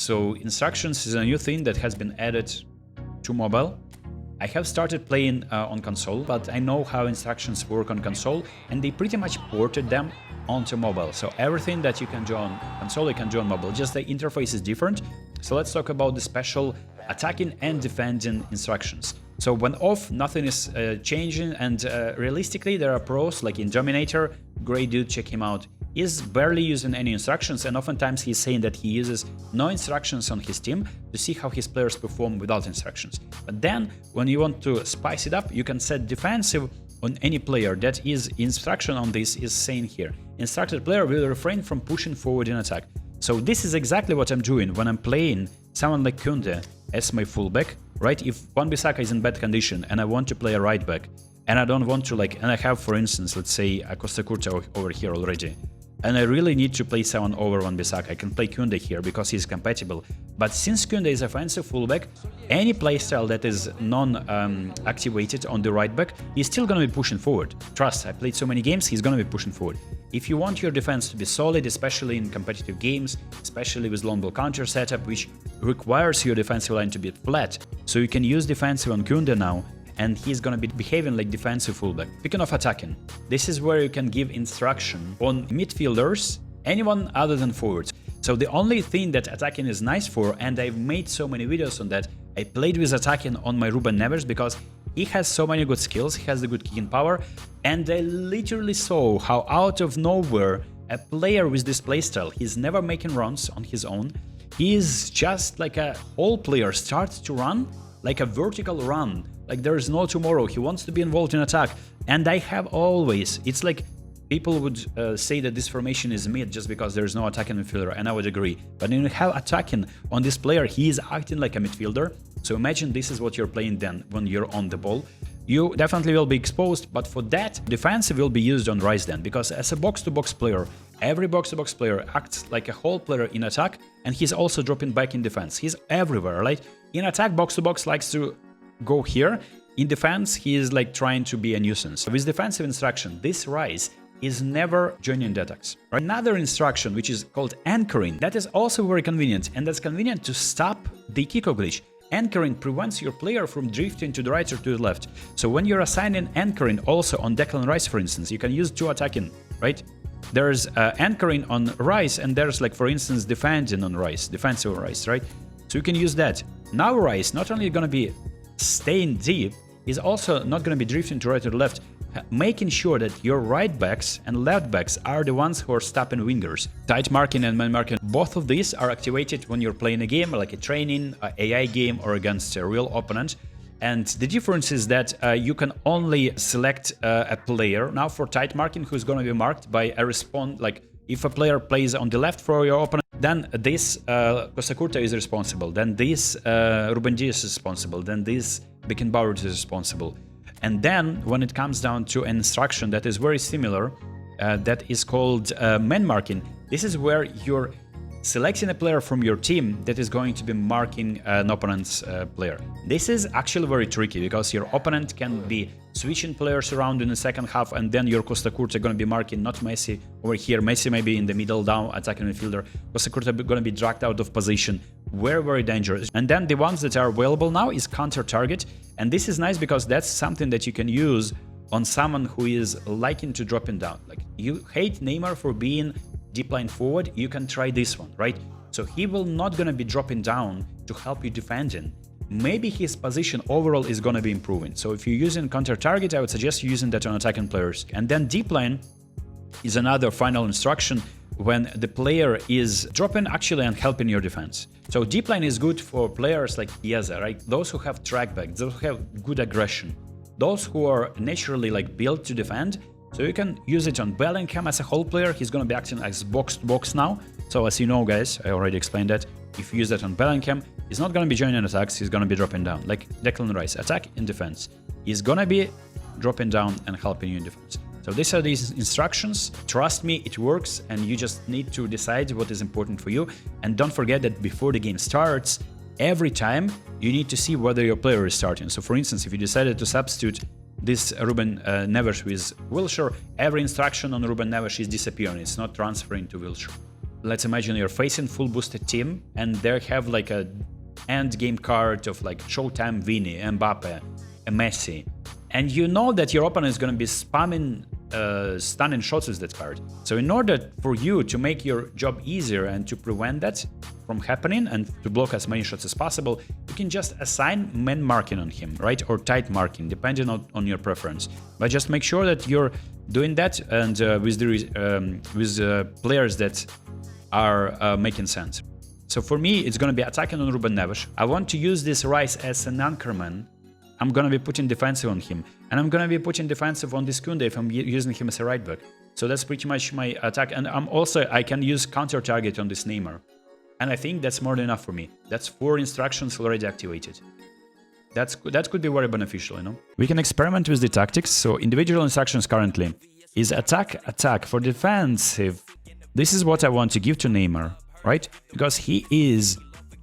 So instructions is a new thing that has been added to mobile. I have started playing on console, but I know how instructions work on console, and they pretty much ported them onto mobile. So everything that you can do on console, you can do on mobile, just the interface is different. So let's talk about the special attacking and defending instructions. So when off, nothing is changing, and realistically there are pros, like in Dominator, great dude, check him out. He's barely using any instructions, and oftentimes he's saying that he uses no instructions on his team to see how his players perform without instructions. But then, when you want to spice it up, you can set defensive on any player. That is, instruction on this is saying here, instructed player will refrain from pushing forward in attack. So this is exactly what I'm doing when I'm playing someone like Kunde as my fullback, right? If Wan-Bissaka is in bad condition and I want to play a right back, and I don't want to and I have, for instance, let's say a Costa Curta over here already, and I really need to play someone over Wan-Bissaka, I can play Kunde here because he's compatible. But since Kunde is offensive fullback, any playstyle that is non-activated on the right back, he's still going to be pushing forward. Trust, I played so many games, he's going to be pushing forward. If you want your defense to be solid, especially in competitive games, especially with long ball counter setup, which requires your defensive line to be flat, so you can use defensive on Kunde now, and he's gonna be behaving like defensive fullback. Speaking of attacking, this is where you can give instruction on midfielders, anyone other than forwards. So the only thing that attacking is nice for, and I've made so many videos on that, I played with attacking on my Ruben Neves because he has so many good skills, he has the good kicking power, and I literally saw how out of nowhere a player with this playstyle, he's never making runs on his own, he is just like a whole player starts to run like a vertical run, like there is no tomorrow. He wants to be involved in attack, and I have always, it's like people would say that this formation is mid just because there is no attacking midfielder, and I would agree. But when you have attacking on this player, he is acting like a midfielder. So imagine this is what you're playing then when you're on the ball. You definitely will be exposed, but for that, defensive will be used on Rice then, because as a box-to-box player, every box-to-box player acts like a whole player in attack, and he's also dropping back in defense. He's everywhere, right? In attack, box-to-box likes to go here. In defense, he is like trying to be a nuisance. With defensive instruction, this Rice is never joining the attacks. Another instruction, which is called anchoring, that is also very convenient, and that's convenient to stop the kickoff glitch. Anchoring prevents your player from drifting to the right or to the left. So when you're assigning anchoring also on Declan Rice, for instance, you can use two attacking, right? There's anchoring on Rice, and there's, like, for instance, defending on Rice, defensive Rice, right? So you can use that. Now Rice not only going to be staying deep, is also not going to be drifting to right or left, making sure that your right backs and left backs are the ones who are stopping wingers. Tight marking and man marking, both of these are activated when you're playing a game, like a training, a AI game, or against a real opponent. And the difference is that you can only select a player now for tight marking who's going to be marked by a respawn. Like if a player plays on the left for your opponent, then this Costa Curta is responsible, then this Ruben Dias is responsible, then this Beckenbauer is responsible. And then when it comes down to an instruction that is very similar, that is called man marking, this is where you're selecting a player from your team that is going to be marking an opponent's player. This is actually very tricky because your opponent can be switching players around in the second half, and then your Costa Curta going to be marking not Messi over here. Messi may be in the middle down attacking midfielder. Costa Curta going to be dragged out of position. Very, very dangerous. And then the ones that are available now is counter target. And this is nice because that's something that you can use on someone who is liking to dropping down. Like you hate Neymar for being deep line forward, you can try this one, right? So he will not gonna be dropping down to help you defending. Maybe his position overall is gonna be improving. So if you're using counter target, I would suggest you using that on attacking players. And then deep line is another final instruction when the player is dropping actually and helping your defense. So deep line is good for players like Chiesa, right? Those who have trackback, those who have good aggression, those who are naturally like built to defend. So you can use it on Bellingham as a whole player. He's going to be acting as box-to-box now. So as you know, guys, I already explained that. If you use that on Bellingham, he's not going to be joining attacks. He's going to be dropping down. Like Declan Rice, attack in defense. He's going to be dropping down and helping you in defense. So these are these instructions. Trust me, it works, and you just need to decide what is important for you. And don't forget that before the game starts, every time you need to see whether your player is starting. So for instance, if you decided to substitute this Ruben Neves with Wilshere, every instruction on Ruben Neves is disappearing. It's not transferring to Wilshere. let's imagine you're facing full boosted team and they have like a end game card of like Showtime Vini, Mbappe, and Messi, and you know that your opponent is going to be spamming stunning shots with that card. So in order for you to make your job easier and to prevent that from happening and to block as many shots as possible, you can just assign man marking on him, right? Or tight marking, depending on your preference. But just make sure that you're doing that and with players that are making sense. So for me, it's going to be attacking on Ruben Neves. I want to use this Rice as an anchorman. I'm going to be putting defensive on him. And I'm going to be putting defensive on this Kunde if I'm using him as a right back. So that's pretty much my attack. And I can use counter target on this Neymar. And I think that's more than enough for me. That's 4 instructions already activated. That could be very beneficial, you know. We can experiment with the tactics. So individual instructions currently is attack, attack. For defensive, this is what I want to give to Neymar, right? Because he is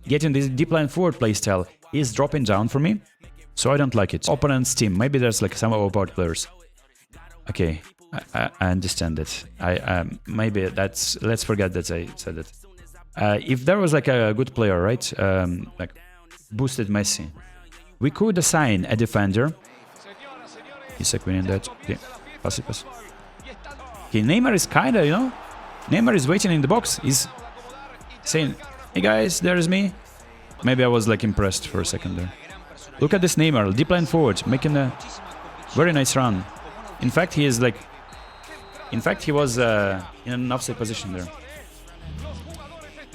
getting this deep line forward playstyle. He is dropping down for me. So I don't like it. Opponent's team. Maybe there's like some overpowered players. Okay, I understand it. Maybe that's. Let's forget that I said it. If there was like a good player, right? Like boosted Messi, we could assign a defender. He's like winning that. Okay, pass it, pass. Okay, Neymar is kinda, you know, Neymar is waiting in the box. He's saying, "Hey guys, there's me." Maybe I was like impressed for a second there. Look at this Neymar, deep line forward, making a very nice run. In fact, he is like... In fact, he was in an offside position there.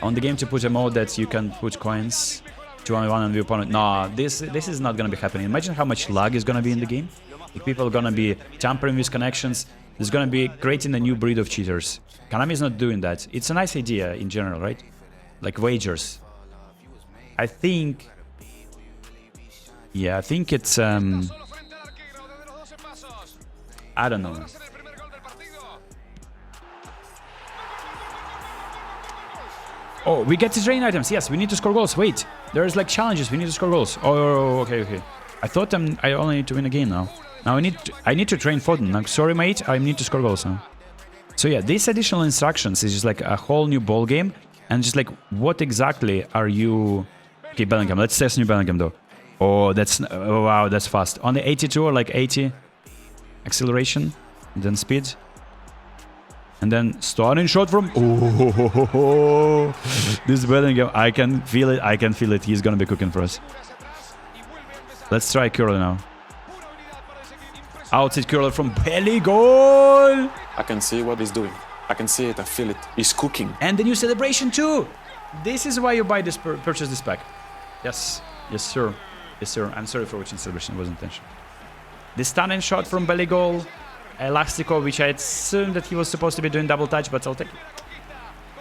I want the game to put a mode that you can put coins 2-on-1 on the opponent. No, this is not gonna be happening. Imagine how much lag is gonna be in the game. Like, people are gonna be tampering with connections. There's gonna be creating a new breed of cheaters. Konami is not doing that. It's a nice idea in general, right? Like wagers. I think... Yeah, I think it's, I don't know. Oh, we get to train items. Yes, we need to score goals. Wait, there's like challenges. We need to score goals. Oh, okay. I thought I only need to win a game now. Now I need to train Foden. I'm sorry, mate. I need to score goals now. So yeah, these additional instructions is just like a whole new ball game. And just like, what exactly are you... Okay, Bellingham. Let's test new Bellingham though. Oh, wow, that's fast. On the 82 or like 80 acceleration, and then speed, and then starting shot from... Oh, this Bellingham, I can feel it. I can feel it. He's gonna be cooking for us. Let's try curler now. Outside curler from belly goal. I can see what he's doing. I can see it. I feel it. He's cooking. And the new celebration too. This is why you buy this, purchase this pack. Yes, yes, sir. Yes, sir. I'm sorry for watching celebration. It wasn't intentional. The stunning shot from belly goal. Elastico, which I assumed that he was supposed to be doing double touch, but I'll take it.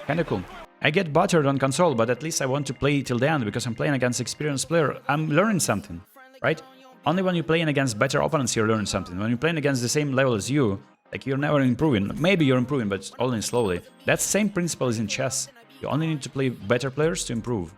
Kinda cool. I get buttered on console, but at least I want to play till the end because I'm playing against experienced player. I'm learning something, right? Only when you're playing against better opponents, you're learning something. When you're playing against the same level as you, like you're never improving. Maybe you're improving, but only slowly. That same principle is in chess. You only need to play better players to improve.